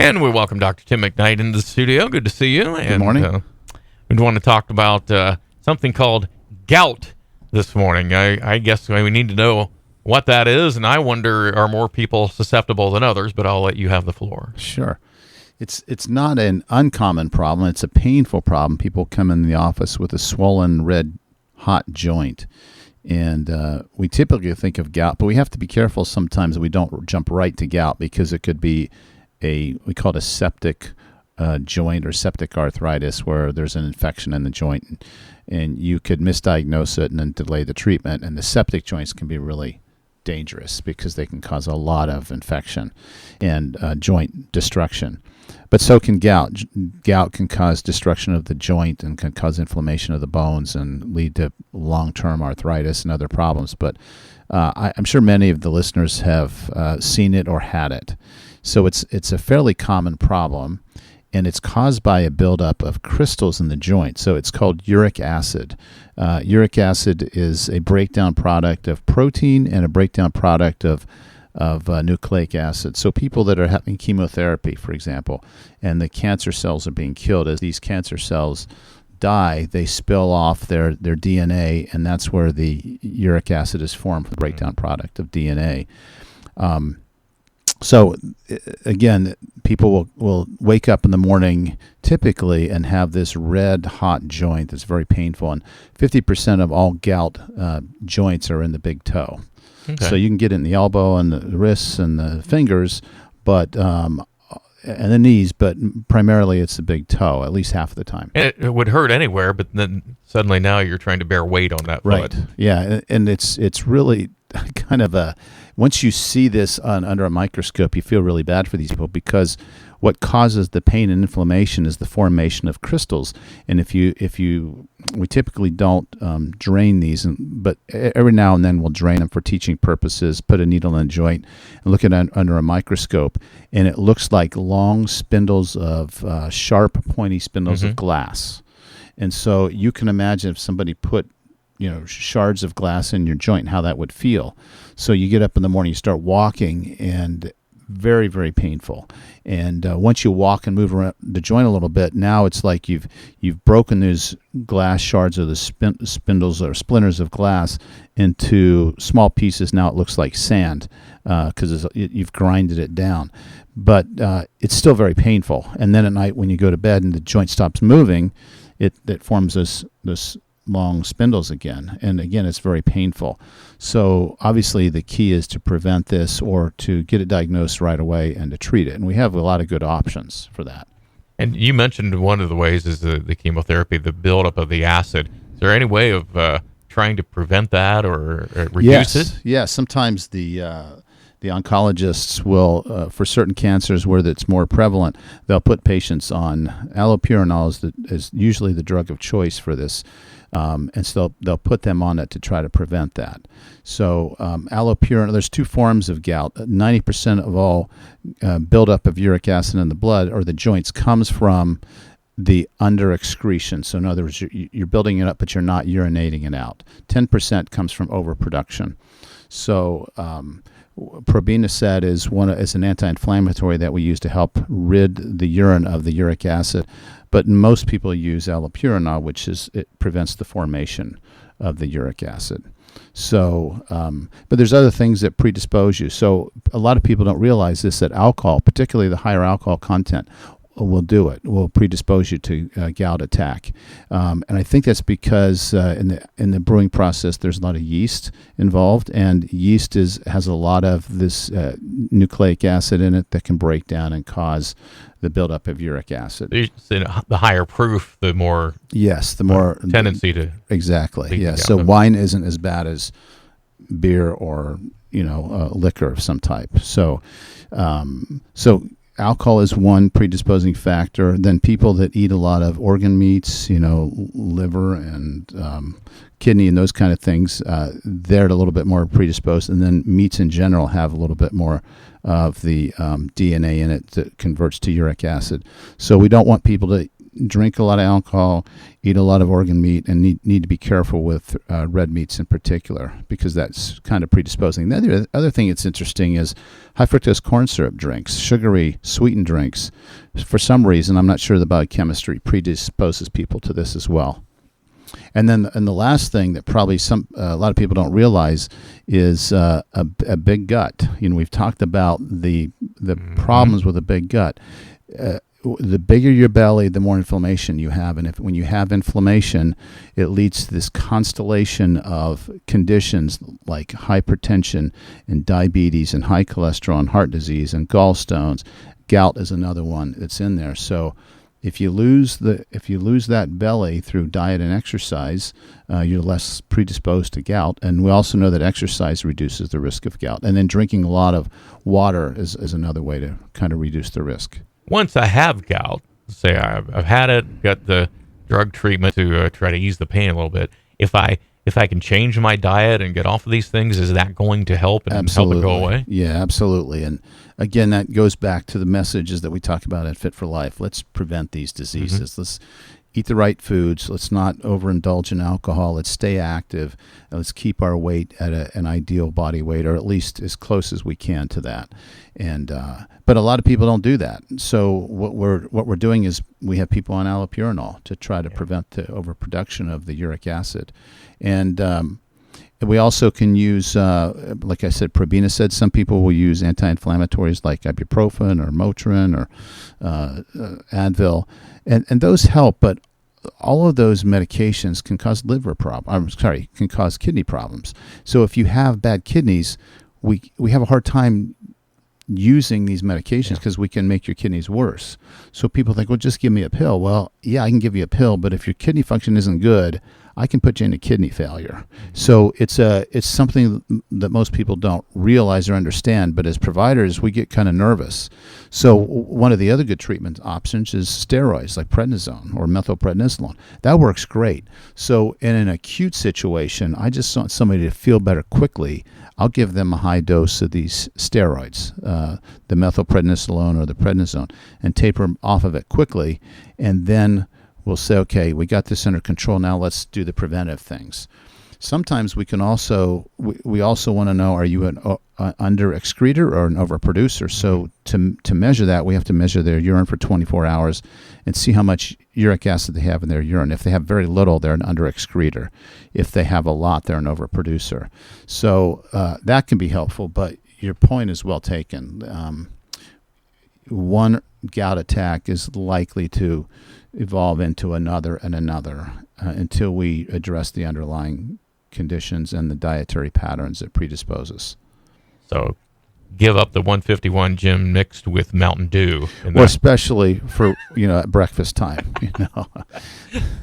And we welcome Dr. Tim McKnight into the studio. Good to see you. Good morning. We want to talk about something called gout this morning. I guess we need to know what that is, and I wonder, are more people susceptible than others? But I'll let you have the floor. Sure. It's not an uncommon problem. It's a painful problem. People come in the office with a swollen, red, hot joint. And we typically think of gout, but we have to be careful sometimes that we don't jump right to gout because it could be we call it a septic joint or septic arthritis, where there's an infection in the joint, and you could misdiagnose it and then delay the treatment. And the septic joints can be really dangerous because they can cause a lot of infection and joint destruction. But so can gout. Gout can cause destruction of the joint and can cause inflammation of the bones and lead to long-term arthritis and other problems. But I'm sure many of the listeners have seen it or had it. So it's a fairly common problem, and it's caused by a buildup of crystals in the joint. So it's called uric acid. Uric acid is a breakdown product of protein and a breakdown product of nucleic acid. So people that are having chemotherapy, for example, and the cancer cells are being killed, as these cancer cells die, they spill off their DNA, and that's where the uric acid is formed, the breakdown product of DNA. So again, people will wake up in the morning typically and have this red, hot joint that's very painful, and 50% of all gout joints are in the big toe. Okay. So you can get it in the elbow and the wrists and the fingers, but and the knees, but primarily it's the big toe, at least half of the time. And it would hurt anywhere, but then suddenly now you're trying to bear weight on that foot. Right. Yeah, and it's really kind of once you see this under a microscope, you feel really bad for these people, because what causes the pain and inflammation is the formation of crystals. And we typically don't drain these, but every now and then we'll drain them for teaching purposes, put a needle in a joint and look at it under a microscope, and it looks like long spindles of sharp, pointy spindles of glass. And so you can imagine if somebody put shards of glass in your joint, how that would feel. So you get up in the morning, you start walking, and very, very painful. And once you walk and move around the joint a little bit, now it's like you've broken those glass shards or the spindles or splinters of glass into small pieces. Now it looks like sand because you've grinded it down. But it's still very painful. And then at night when you go to bed and the joint stops moving, it forms this long spindles again, and again it's very painful. So obviously the key is to prevent this, or to get it diagnosed right away and to treat it, and we have a lot of good options for that. And you mentioned one of the ways is the chemotherapy, the buildup of the acid. Is there any way of trying to prevent that or reduce it? Yes, sometimes the oncologists will, for certain cancers where it's more prevalent, they'll put patients on allopurinol is usually the drug of choice for this. And so they'll put them on it to try to prevent that. So allopurinol, there's two forms of gout. 90% of all buildup of uric acid in the blood or the joints comes from the under-excretion. So in other words, you're building it up, but you're not urinating it out. 10% comes from overproduction. So probenecid is an anti-inflammatory that we use to help rid the urine of the uric acid. But most people use allopurinol, it prevents the formation of the uric acid. So, but there's other things that predispose you. So a lot of people don't realize this, that alcohol, particularly the higher alcohol content, will do it. Will predispose you to gout attack, and I think that's because in the brewing process there's a lot of yeast involved, and yeast has a lot of this nucleic acid in it that can break down and cause the buildup of uric acid. The higher proof, the more more tendency to exactly. Yeah. So wine isn't as bad as beer or liquor of some type. So alcohol is one predisposing factor. Then people that eat a lot of organ meats, liver and kidney and those kind of things, they're a little bit more predisposed. And then meats in general have a little bit more of the DNA in it that converts to uric acid. So we don't want people to drink a lot of alcohol, eat a lot of organ meat, and need to be careful with red meats in particular, because that's kind of predisposing. The other thing that's interesting is high fructose corn syrup drinks, sugary, sweetened drinks. For some reason, I'm not sure the biochemistry predisposes people to this as well. And then, the last thing that probably a lot of people don't realize is a big gut. We've talked about the problems with a big gut. The bigger your belly, the more inflammation you have, and when you have inflammation, it leads to this constellation of conditions like hypertension and diabetes and high cholesterol and heart disease and gallstones. Gout is another one that's in there. So if you lose that belly through diet and exercise, you're less predisposed to gout. And we also know that exercise reduces the risk of gout. And then drinking a lot of water is another way to kind of reduce the risk. Once I have gout, say I've had it, got the drug treatment to try to ease the pain a little bit. If I can change my diet and get off of these things, is that going to help and help it go away? Yeah, absolutely. And again, that goes back to the messages that we talk about at Fit for Life. Let's prevent these diseases. Mm-hmm. Let's eat the right foods. Let's not overindulge in alcohol. Let's stay active. And let's keep our weight at an ideal body weight, or at least as close as we can to that. And but a lot of people don't do that. So what we're doing is we have people on allopurinol to try to prevent the overproduction of the uric acid. And we also can use, like I said, probenecid. Some people will use anti-inflammatories like ibuprofen or Motrin or Advil, and those help. But all of those medications can cause can cause kidney problems. So if you have bad kidneys, we have a hard time using these medications because we can make your kidneys worse. So people think, well, just give me a pill. Well, yeah, I can give you a pill, but if your kidney function isn't good, I can put you into kidney failure. So it's something that most people don't realize or understand, but as providers, we get kind of nervous. So one of the other good treatment options is steroids like prednisone or methylprednisolone. That works great. So in an acute situation, I just want somebody to feel better quickly. I'll give them a high dose of these steroids, the methylprednisolone or the prednisone, and taper them off of it quickly, and then we'll say, okay, we got this under control. Now let's do the preventive things. Sometimes we can also we also want to know, are you an under excreter or an overproducer? So to measure that, we have to measure their urine for 24 hours and see how much uric acid they have in their urine. If they have very little, they're an under excreter. If they have a lot, they're an overproducer. So that can be helpful, but your point is well taken. One gout attack is likely to evolve into another and another until we address the underlying conditions and the dietary patterns that predispose us. So give up the 151 Jim mixed with Mountain Dew. Well, especially for, at breakfast time,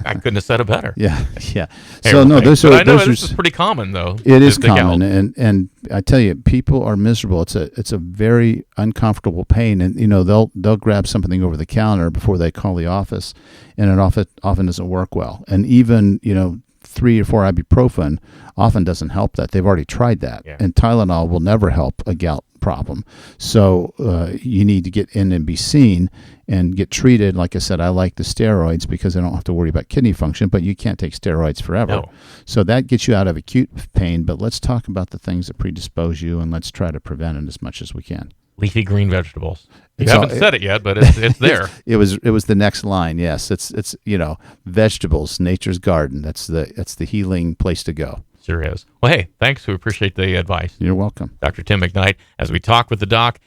I couldn't have said it better. Yeah. Hey, so no, this is pretty common though. It is common, and I tell you, people are miserable. It's a very uncomfortable pain, and they'll grab something over the counter before they call the office, and it often doesn't work well. And even 3 or 4 ibuprofen often doesn't help that. They've already tried that. Yeah. And Tylenol will never help a gout problem. So you need to get in and be seen and get treated. Like I said, I like the steroids because I don't have to worry about kidney function, but you can't take steroids forever. No. So that gets you out of acute pain, but let's talk about the things that predispose you, and let's try to prevent it as much as we can. Leafy green vegetables. You haven't said it yet, but it's there. It was the next line. Yes, it's vegetables, nature's garden. That's the healing place to go. Sure is. Well, hey, thanks. We appreciate the advice. You're welcome. Dr. Tim McKnight, as we talk with the doc